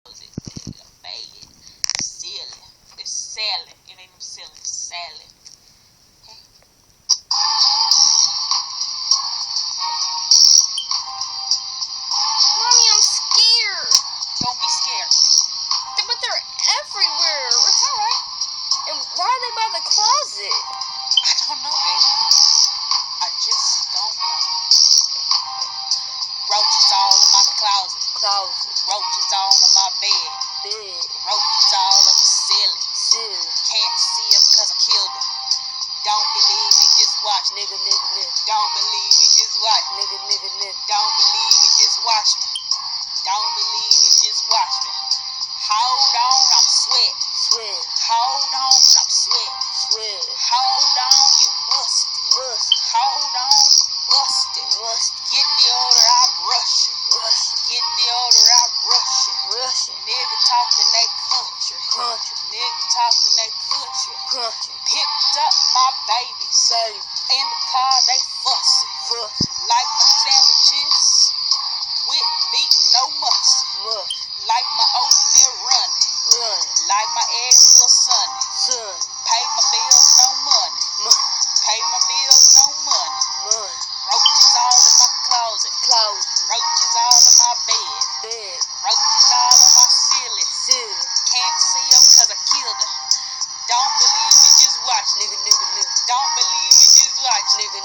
Baby, silly. It's Sally. It ain't no silly. It's Sally. Okay? Mommy, I'm scared. Don't be scared. But they're everywhere. It's alright. And why are they by the closet? I don't know, baby. I just don't know. Roaches all in my closet. Roaches all in my bed. Roaches all in my ceiling. Can't see them cause I killed them. Don't believe me, just watch. Nigga. Don't believe me, just watch. Nigga. Don't believe me, just watch me. Don't believe me, just watch me. Hold on, I'm sweating. Sweat. Hold on, I'm sweating. Hold on, you musty. Hold on, busted. Get the order, I'm rushing. Get the order, I'm rushing. Nigga talking that country. Nigga talking that country. Picked up my babies. In the car, they fussing. Like my sandwiches with meat, no mustard. Like my oatmeal running. Like my eggs still sunny. Pay my bills, no money. Pay my bills, no money. Roaches all in my closet. Roaches all in my bed. Roaches all in my ceiling. Can't see them cause I killed them. Don't believe me, just watch. Nigga. Don't believe me, just watch. Nigga.